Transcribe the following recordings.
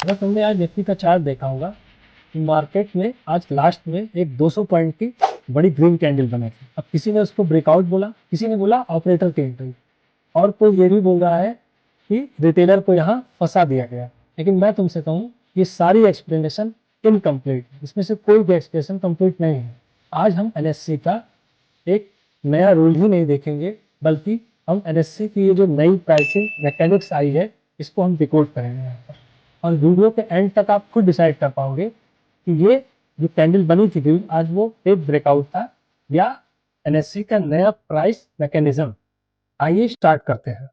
अगर तुमने आज निफ्टी का चार्ट देखा होगा, मार्केट में आज लास्ट में एक 200 पॉइंट की बड़ी ग्रीन कैंडल बनी थी। अब किसी ने उसको ब्रेकआउट बोला, किसी ने बोला ऑपरेटर की एंट्री, और कोई ये भी बोल रहा है कि रिटेलर को यहाँ फंसा दिया गया। लेकिन मैं तुमसे कहूँ, ये सारी एक्सप्लेनेशन इनकम्प्लीट, इसमें से कोई भी एक्सप्लेनेशन कंप्लीट नहीं है। आज हम एनएससी का एक नया रूल ही नहीं देखेंगे, बल्कि हम एनएससी की ये जो नई प्राइसिंग मैकेनिक्स आई है, इसको हम डिकोड करेंगे यहाँ पर। और वीडियो के एंड तक आप खुद डिसाइड कर पाओगे कि ये जो कैंडल बनी थी आज वो टेप ब्रेकआउट था या एनएससी का नया प्राइस मैकेनिज्म। आइए स्टार्ट करते हैं।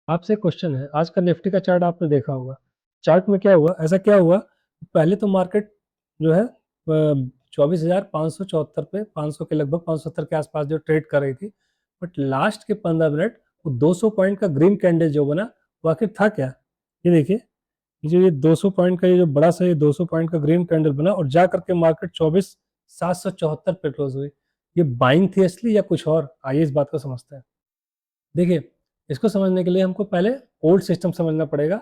आपसे क्वेश्चन है, आज का निफ्टी का चार्ट आपने देखा होगा। चार्ट में क्या हुआ, ऐसा क्या हुआ, पहले तो मार्केट जो है 24,574 पे 500 के लगभग 570 के आसपास जो ट्रेड कर रही थी, बट लास्ट के 15 मिनट वो 200 पॉइंट का ग्रीन कैंडल जो बना वो आखिर था क्या। ये देखिए, ये 200 पॉइंट का ये जो बड़ा सा ये 200 पॉइंट का ग्रीन कैंडल बना और जा करके मार्केट 24,774 पे क्लोज हुई। ये बाइंग थी असली या कुछ और, आइए इस बात को समझते हैं। देखिए, इसको समझने के लिए हमको पहले ओल्ड सिस्टम समझना पड़ेगा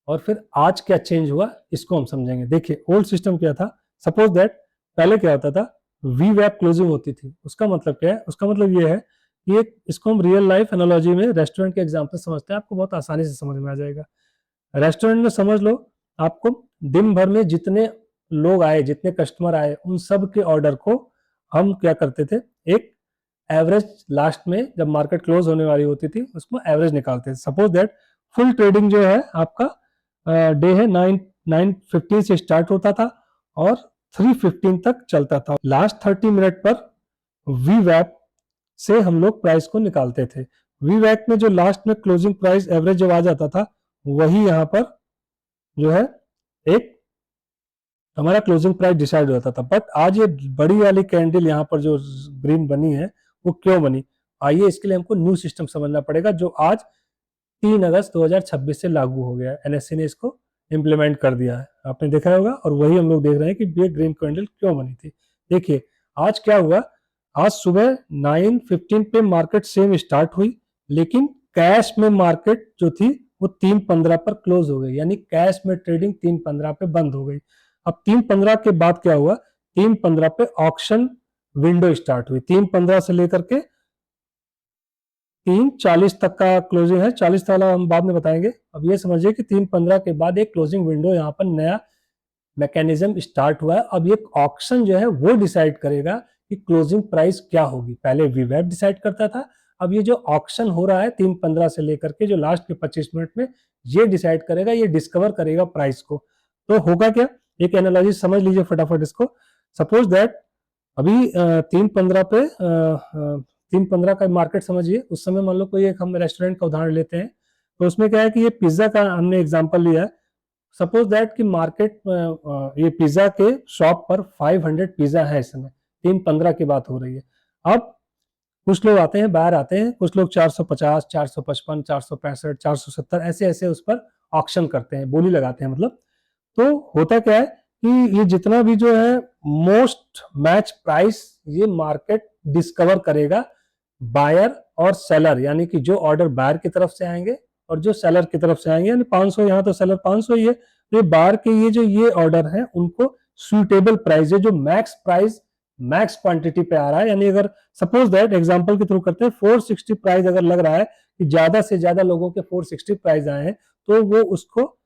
और फिर आज क्या चेंज हुआ इसको हम समझेंगे। देखिए, ओल्ड सिस्टम क्या था, सपोज दैट पहले क्या होता था, वी वैप क्लोजिंग होती थी। उसका मतलब क्या है, उसका मतलब ये है कि इसको हम रियल लाइफ एनालॉजी में रेस्टोरेंट के एग्जाम्पल समझते हैं, आपको बहुत आसानी से समझ में आ जाएगा। रेस्टोरेंट में समझ लो, आपको दिन भर में जितने लोग आए, जितने कस्टमर आए, उन सब के ऑर्डर को हम क्या करते थे, एक एवरेज लास्ट में जब मार्केट क्लोज होने वाली होती थी उसमें एवरेज निकालते थे। सपोज दैट फुल ट्रेडिंग जो है आपका डे है 9:15 से स्टार्ट होता था और 3:15 तक चलता था। लास्ट 30 मिनट पर वी वैप से हम लोग प्राइस को निकालते थे। वी वैप में जो लास्ट में क्लोजिंग प्राइस एवरेज जब आ जाता था, वही यहाँ पर जो है एक हमारा क्लोजिंग प्राइस डिसाइड होता था। बट आज ये बड़ी वाली कैंडल यहाँ पर जो ग्रीन बनी है वो क्यों बनी, आइए इसके लिए हमको न्यू सिस्टम समझना पड़ेगा जो आज 3 अगस्त 2026 से लागू हो गया है। एनएससी ने इसको इम्प्लीमेंट कर दिया है, आपने देखा होगा, और वही हम लोग देख रहे हैं कि ये ग्रीन कैंडल क्यों बनी थी। देखिए, आज क्या हुआ, आज सुबह 9:15 पे मार्केट सेम स्टार्ट हुई, लेकिन कैश में मार्केट जो थी वो 3:15 पर क्लोज हो गई, यानी कैश में ट्रेडिंग 3:15 पे बंद हो गई। अब 3:15 के बाद क्या हुआ, 3:15 पे ऑक्शन विंडो स्टार्ट हुई। 3:15 से लेकर के 3:40 तक का क्लोजिंग है, 40 वाला हम बाद में बताएंगे। अब ये समझिए कि 3:15 के बाद एक क्लोजिंग विंडो यहाँ पर नया मैकेनिज्म स्टार्ट हुआ है। अब ये ऑक्शन जो है वो डिसाइड करेगा कि क्लोजिंग प्राइस क्या होगी। पहले वीवैप डिसाइड करता था, अब ये जो ऑक्शन हो रहा है 3:15 से लेकर के जो लास्ट के 25 मिनट में, ये डिसाइड करेगा, ये डिस्कवर करेगा प्राइस को। तो होगा क्या, एक एनालॉजी समझ लीजिए फटाफट इसको। सपोज दैट अभी 3:15 पे 3:15 का मार्केट समझिए, उस समय मान लो कोई एक हम रेस्टोरेंट का उदाहरण लेते हैं, तो उसमें क्या है कि ये पिज्जा का हमने एग्जांपल लिया है। सपोज दैट कि मार्केट ये पिज्जा के शॉप पर 500 पिज्जा है इस समय, 3:15 की बात हो रही है। अब कुछ लोग आते हैं, बाहर आते हैं, कुछ लोग 450, 455, 465, 470 ऐसे ऐसे उस पर ऑक्शन करते हैं, बोली लगाते हैं मतलब। तो होता क्या है कि ये जितना भी जो है मोस्ट मैच प्राइस ये मार्केट डिस्कवर करेगा बायर और सेलर, यानी कि जो ऑर्डर बायर की तरफ से आएंगे और जो सेलर की तरफ से आएंगे, यानी 500 यहाँ तो सेलर 500 ही है, तो ये बायर के ये जो ये ऑर्डर है उनको सुइटेबल प्राइस है, जो मैक्स प्राइस मैक्स क्वांटिटी पे आ रहा है। यानी अगर सपोज दैट एग्जांपल के थ्रू करते हैं, 460 प्राइस अगर लग रहा है कि ज्यादा से ज्यादा लोगों के 460 प्राइस आए हैं, तो वो उसको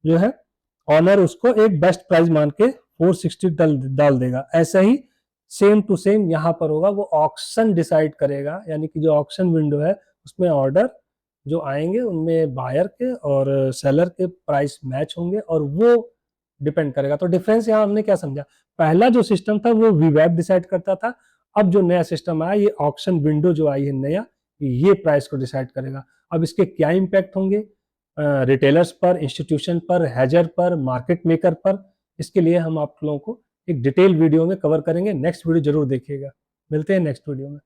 जो है ऑनर उसको एक बेस्ट प्राइस मान के 460 डाल देगा। ऐसा ही सेम टू सेम यहाँ पर होगा, वो ऑक्शन डिसाइड करेगा, यानी कि जो ऑक्शन विंडो है उसमें ऑर्डर जो आएंगे उनमें बायर के और सेलर के प्राइस मैच होंगे और वो डिपेंड करेगा। तो डिफरेंस यहाँ हमने क्या समझा, पहला जो सिस्टम था वो वीवैप डिसाइड करता था, अब जो नया सिस्टम आया ये ऑक्शन विंडो जो आई है नया, ये प्राइस को डिसाइड करेगा। अब इसके क्या इम्पैक्ट होंगे रिटेलर्स पर, इंस्टीट्यूशन पर, हैजर पर, मार्केट मेकर पर, इसके लिए हम आप लोगों को एक डिटेल वीडियो में कवर करेंगे। नेक्स्ट वीडियो जरूर देखिएगा, मिलते हैं नेक्स्ट वीडियो में।